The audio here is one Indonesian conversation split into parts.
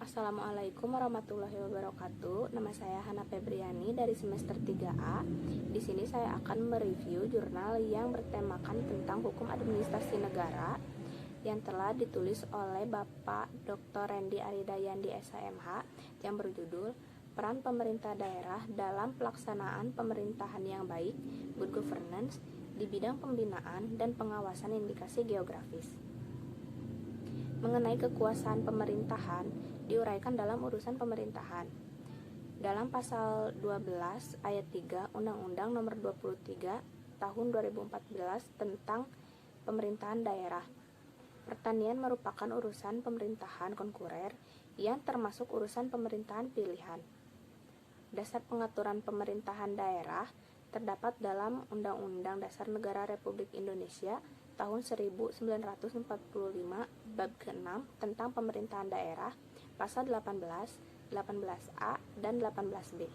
Assalamualaikum warahmatullahi wabarakatuh. Nama saya Hana Febriani dari semester 3A. Di sini saya akan mereview jurnal yang bertemakan tentang hukum administrasi negara yang telah ditulis oleh Bapak Dr. Randy Aridayandi SHMH yang berjudul Peran Pemerintah Daerah dalam Pelaksanaan Pemerintahan yang Baik, Good Governance di bidang pembinaan dan pengawasan indikasi geografis. Mengenai kekuasaan pemerintahan diuraikan dalam urusan pemerintahan. Dalam pasal 12 ayat 3 Undang-Undang Nomor 23 Tahun 2014 tentang pemerintahan daerah. Pertanian merupakan urusan pemerintahan konkurer yang termasuk urusan pemerintahan pilihan. Dasar pengaturan pemerintahan daerah terdapat dalam Undang-Undang Dasar Negara Republik Indonesia tahun 1945 bab ke-6 tentang pemerintahan daerah, pasal 18, 18A, dan 18B.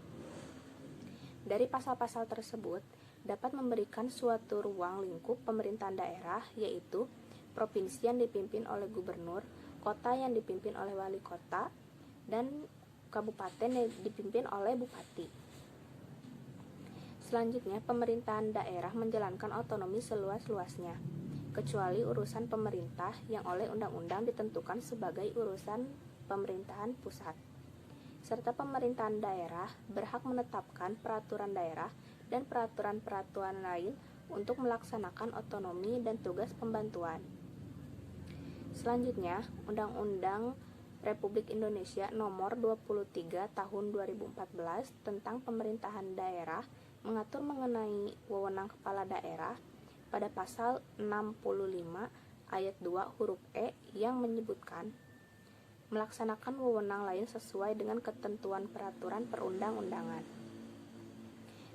Dari pasal-pasal tersebut dapat memberikan suatu ruang lingkup pemerintahan daerah, yaitu provinsi yang dipimpin oleh gubernur, kota yang dipimpin oleh wali kota, dan kabupaten yang dipimpin oleh bupati. Selanjutnya, pemerintahan daerah menjalankan otonomi seluas-luasnya, kecuali urusan pemerintah yang oleh undang-undang ditentukan sebagai urusan pemerintahan pusat. Serta pemerintahan daerah berhak menetapkan peraturan daerah dan peraturan-peraturan lain untuk melaksanakan otonomi dan tugas pembantuan. Selanjutnya, Undang-Undang Republik Indonesia Nomor 23 Tahun 2014 tentang pemerintahan daerah mengatur mengenai wewenang kepala daerah pada pasal 65 ayat 2 huruf E yang menyebutkan melaksanakan wewenang lain sesuai dengan ketentuan peraturan perundang-undangan.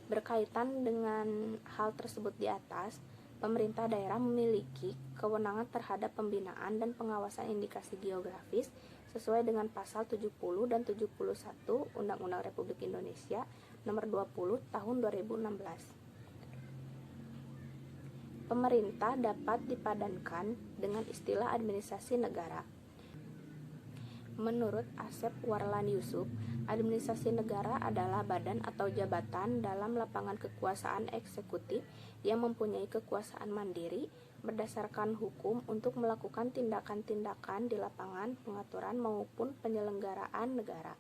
Berkaitan dengan hal tersebut di atas, pemerintah daerah memiliki kewenangan terhadap pembinaan dan pengawasan indikasi geografis sesuai dengan pasal 70 dan 71 Undang-Undang Republik Indonesia Nomor 20 Tahun 2016. Pemerintah dapat dipadankan dengan istilah administrasi negara. Menurut Asep Warlan Yusuf, administrasi negara adalah badan atau jabatan dalam lapangan kekuasaan eksekutif yang mempunyai kekuasaan mandiri berdasarkan hukum untuk melakukan tindakan-tindakan di lapangan pengaturan maupun penyelenggaraan negara.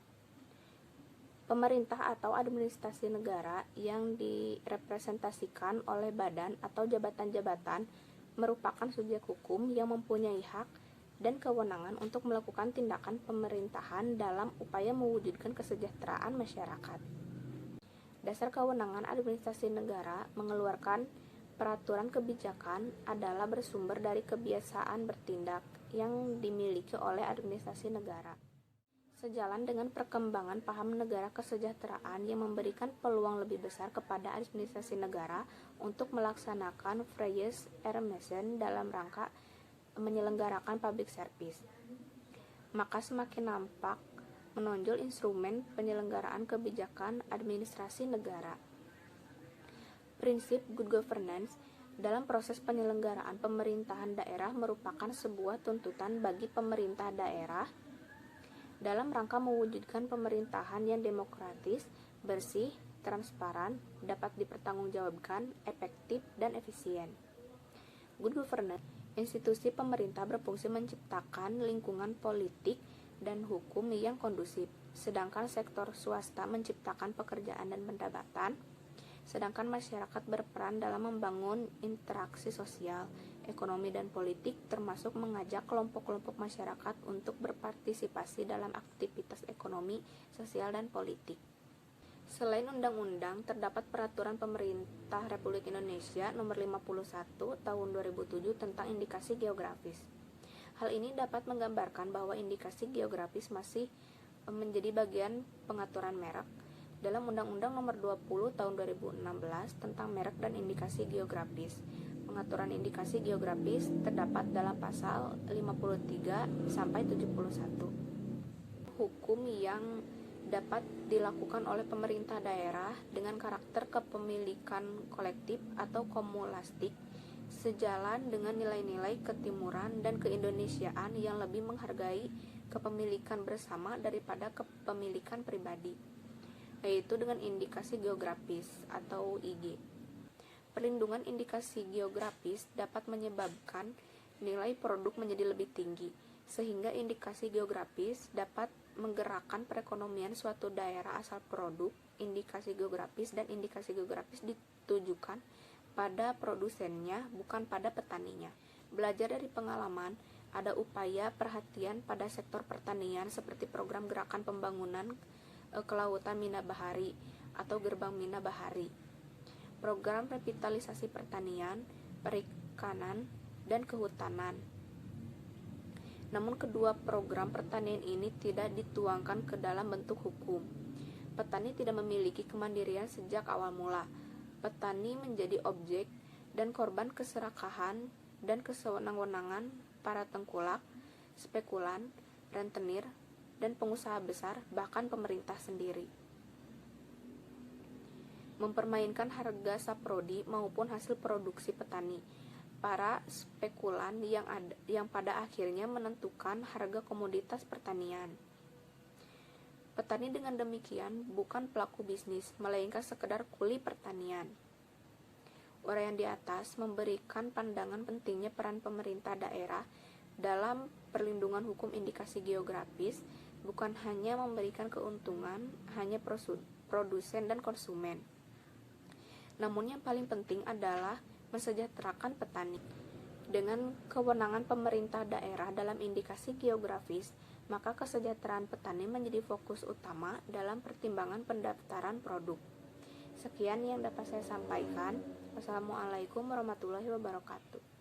Pemerintah atau administrasi negara yang direpresentasikan oleh badan atau jabatan-jabatan merupakan subjek hukum yang mempunyai hak dan kewenangan untuk melakukan tindakan pemerintahan dalam upaya mewujudkan kesejahteraan masyarakat. Dasar kewenangan administrasi negara mengeluarkan peraturan kebijakan adalah bersumber dari kebiasaan bertindak yang dimiliki oleh administrasi negara. Sejalan dengan perkembangan paham negara kesejahteraan yang memberikan peluang lebih besar kepada administrasi negara untuk melaksanakan Freie Ermessen dalam rangka menyelenggarakan public service, maka semakin nampak menonjol instrumen penyelenggaraan kebijakan administrasi negara. Prinsip good governance dalam proses penyelenggaraan pemerintahan daerah merupakan sebuah tuntutan bagi pemerintah daerah dalam rangka mewujudkan pemerintahan yang demokratis, bersih, transparan, dapat dipertanggungjawabkan, efektif, dan efisien. Good governance, institusi pemerintah berfungsi menciptakan lingkungan politik dan hukum yang kondusif, sedangkan sektor swasta menciptakan pekerjaan dan pendapatan, sedangkan masyarakat berperan dalam membangun interaksi sosial, ekonomi, dan politik, termasuk mengajak kelompok-kelompok masyarakat untuk berpartisipasi dalam aktivitas ekonomi, sosial, dan politik. Selain undang-undang, terdapat peraturan pemerintah Republik Indonesia Nomor 51 Tahun 2007 tentang indikasi geografis. Hal ini dapat menggambarkan bahwa indikasi geografis masih menjadi bagian pengaturan merek dalam Undang-Undang Nomor 20 Tahun 2016 tentang merek dan indikasi geografis. Pengaturan indikasi geografis terdapat dalam pasal 53 sampai 71. Hukum yang dapat dilakukan oleh pemerintah daerah dengan karakter kepemilikan kolektif atau komulastik, sejalan dengan nilai-nilai ketimuran dan keindonesiaan yang lebih menghargai kepemilikan bersama daripada kepemilikan pribadi, yaitu dengan indikasi geografis atau IG. Perlindungan indikasi geografis dapat menyebabkan nilai produk menjadi lebih tinggi, sehingga indikasi geografis dapat menggerakkan perekonomian suatu daerah asal produk. Indikasi geografis dan indikasi geografis ditujukan pada produsennya, bukan pada petaninya. Belajar dari pengalaman, ada upaya perhatian pada sektor pertanian seperti program gerakan pembangunan kelautan Mina Bahari atau Gerbang Mina Bahari, program revitalisasi pertanian, perikanan, dan kehutanan. Namun kedua program pertanian ini tidak dituangkan ke dalam bentuk hukum. Petani tidak memiliki kemandirian sejak awal mula. Petani menjadi objek dan korban keserakahan dan kesewenang-wenangan para tengkulak, spekulan, rentenir, dan pengusaha besar, bahkan pemerintah sendiri. Mempermainkan harga saprodi maupun hasil produksi petani. Para spekulan yang pada akhirnya menentukan harga komoditas pertanian. Petani dengan demikian bukan pelaku bisnis, melainkan sekedar kuli pertanian. Uraian di atas memberikan pandangan pentingnya peran pemerintah daerah dalam perlindungan hukum indikasi geografis, bukan hanya memberikan keuntungan hanya produsen dan konsumen. Namun yang paling penting adalah mensejahterakan petani. Dengan kewenangan pemerintah daerah dalam indikasi geografis, maka kesejahteraan petani menjadi fokus utama dalam pertimbangan pendaftaran produk. Sekian yang dapat saya sampaikan. Wassalamualaikum warahmatullahi wabarakatuh.